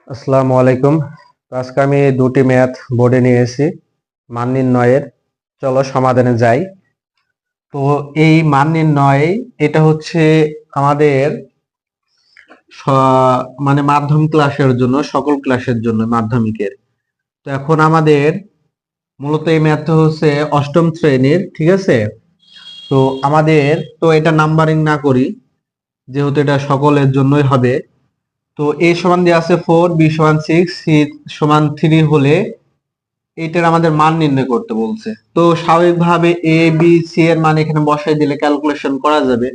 আসসালামু আলাইকুম। আজকে আমি দুটি ম্যাথ বোর্ডে নিয়ে এসেছি মান নির্ণয়ের। চলো সমাধানে যাই। তো এই মান নির্ণয় এটা হচ্ছে আমাদের মানে মাধ্যমিক ক্লাসের জন্য, সকল ক্লাসের জন্য মাধ্যমিকের। তো এখন আমাদের মূলত এই ম্যাথটা হচ্ছে অষ্টম শ্রেণীর, ঠিক আছে? তো আমাদের তো এটা নাম্বারিং না করি, যেহেতু এটা সকলের জন্যই হবে। তো a সমান দেওয়া আছে 4, b সমান 6, c সমান 3 হলে এটার আমাদের মান নির্ণয় করতে বলছে। তো স্বাভাবিকভাবে a b c এর মান এখানে বসাই দিলে ক্যালকুলেশন করা যাবে,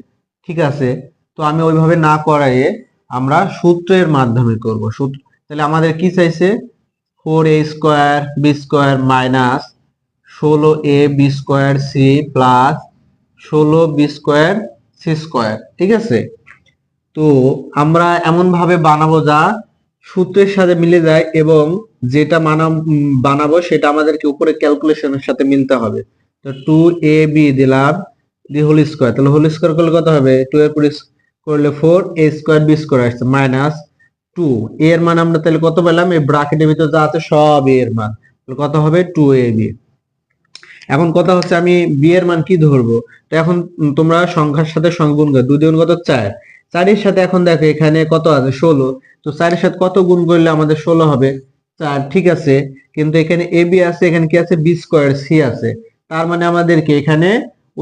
ঠিক আছে? তো আমি ওইভাবে না করাইয়ে আমরা সূত্রের মাধ্যমে করব। সূত্র তাহলে আমাদের কি চাইছে? 4a square b square minus 16a b square c plus 16b square c square, ঠিক আছে? তো আমরা এমন ভাবে বানাবো যা সূত্রের সাথে মিলে যায় এবং যেটা বানাবো সেটা আমাদেরকে উপরে ক্যালকুলেশনের সাথে মিলতে হবে। তো 2ab দিলাম, দি হোল স্কয়ার, তাহলে হোল স্কয়ার করলে কত হবে? 2 এর পরে করলে 4a স্কয়ার b স্কয়ার আসছে মাইনাস 2। a এর মান আমরা তাহলে কত পেলাম? এই ব্র্যাকেটের ভিতর যা আছে সব a এর মান, তাহলে কত হবে? 2ab। এখন কথা হচ্ছে আমি b এর মান কি ধরবো? তো এখন তোমরা সংখ্যার সাথে সংগুণ করো। 2 দ্বিগুণ কত? 4। 4 এর সাথে এখন দেখো এখানে কত আছে? 16। তো 4 এর সাথে কত গুণ করলে আমাদের 16 হবে? 4, ঠিক আছে। কিন্তু এখানে ab আছে, এখানে কি আছে? b স্কয়ার c আছে। তার মানে আমাদেরকে এখানে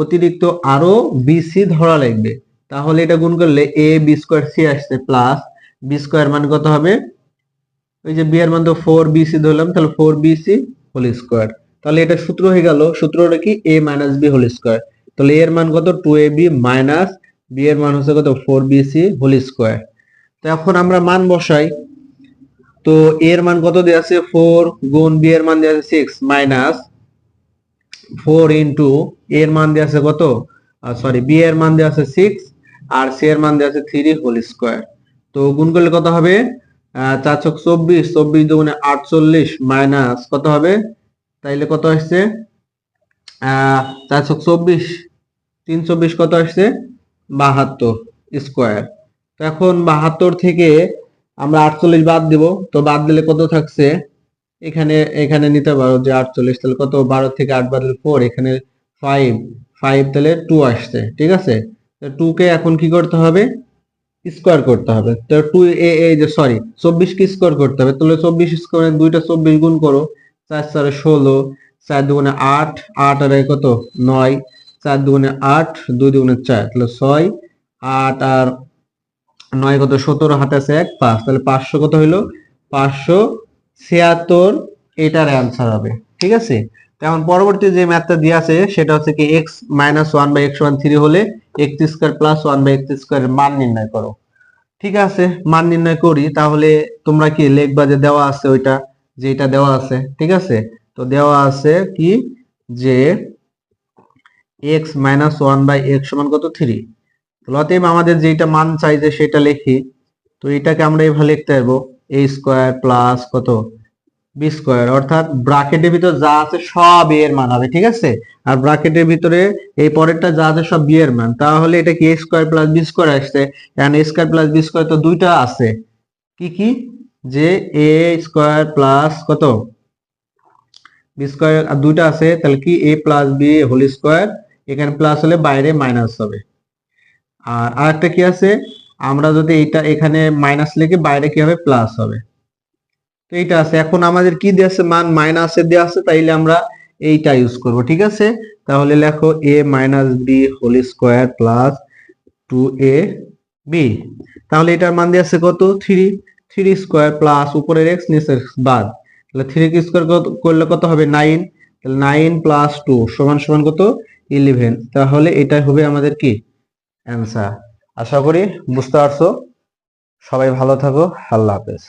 অতিরিক্ত আরো bc ধরা লাগবে। তাহলে এটা গুণ করলে a b স্কয়ার c আসছে প্লাস b স্কয়ার মান কত হবে? ওই যে b এর মান তো 4bc ধরলাম, তাহলে 4bc হোল স্কয়ার। তাহলে এটা সূত্র হয়ে গেল। সূত্রটা কি? a minus b whole square. তাহলে a এর মান কত? 2ab মাইনাস b এর মান হচ্ছে কত? 4bc whole square. তো এখন আমরা মান বসাই। তো a এর মান কত দেয়া আছে? 4 গুণ b এর মান দেয়া আছে 6 মাইনাস 4 ইনটু a এর মান দেয়া আছে কত? সরি, b এর মান দেয়া আছে 6 আর c এর মান দেয়া আছে 3 হোল স্কয়ার। তো গুণ করলে কত হবে? 4 ছক 24, 24 দুগুণে 48 মাইনাস কত হবে? তাইলে কত আসছে? 4 ছক 24, 324 কত আসছে? 72 স্কয়ার। তো এখন 72 থেকে আমরা 48 বাদ দিব। তো বাদ দিলে কত থাকছে? এখানে এখানে নিতে পারো যে 48, তাহলে কত? 12 থেকে 8 বাদ দিলে 4, এখানে 5, 5 তাহলে 2 আসছে, ঠিক আছে? তো 2 কে এখন কি করতে হবে? স্কয়ার করতে হবে। তো 2 এই যে সরি 24 কে স্কয়ার করতে হবে। তাহলে 24 স্কয়ারে দুইটা 24 গুণ করো। 4 4 16, 4 দুগুণে 8, 8 আর এই কত? 9, 4 দুগুণে 8, 2 দুগুণে 4, তাহলে 6, 8 আর 9 কত? 17, হাতে আছে 1, 5, তাহলে 500 কত হইলো? 576 এটার অ্যান্সার হবে, ঠিক আছে? এখন পরবর্তী যে ম্যাথটা দেয়া আছে সেটা হচ্ছে কি x - 1 বাই x সমান 3 হলে x square plus 1 by x স্কয়ারের মান নির্ণয় করো। ঠিক আছে, মান নির্ণয় করি। তাহলে তোমরা কি লিখবা যে দেওয়া আছে ওইটা, যেটা দেওয়া আছে, ঠিক আছে? তো দেওয়া আছে কি যে x - 1 বাই x সমান কত? 3। তো অতএব আমাদের যেটা মান চাই যে সেটা লিখি। তো এটাকে আমরা এইভাবে লিখতে পারবো a স্কয়ার প্লাস কত? b স্কয়ার, অর্থাৎ ব্র্যাকেটের ভিতর যা আছে সব a এর মান হবে, ঠিক আছে? আর ব্র্যাকেটের ভিতরে এই পরেরটা যা আছে সব b এর মান। তাহলে এটা কি a square plus b square আসছে। এখানে a square plus b square তো দুইটা আছে। কি কি? যে a স্কয়ার প্লাস কত? b স্কয়ার আর দুইটা আছে, তাহলে কি a plus b whole square. এখানে প্লাস হলে বাইরে মাইনাস হবে। আর আরেকটা কি আছে? আমরা যদি এটা এখানে মাইনাস লিখে বাইরে কি হবে? প্লাস হবে। তো এইটা আছে। এখন আমাদের কি দেয়া আছে? মান মাইনাসে দেয়া আছে, তাইলে আমরা এইটা ইউজ করব, ঠিক আছে? তাহলে লেখো a minus b whole square plus 2ab। তাহলে এটার মান দেয়া আছে কত? 3। 3 স্কয়ার প্লাস উপরের x নিচের x বাদ, তাহলে 3 কে স্কয়ার করলে কত হবে? 9। তাহলে 9 প্লাস 2 সমান সমান কত? 11। তাহলে এটা হবে আমাদের কি অ্যান্সার। আশা করি বুঝতে পারছো। সবাই ভালো থাকো। আল্লাহ হাফেজ।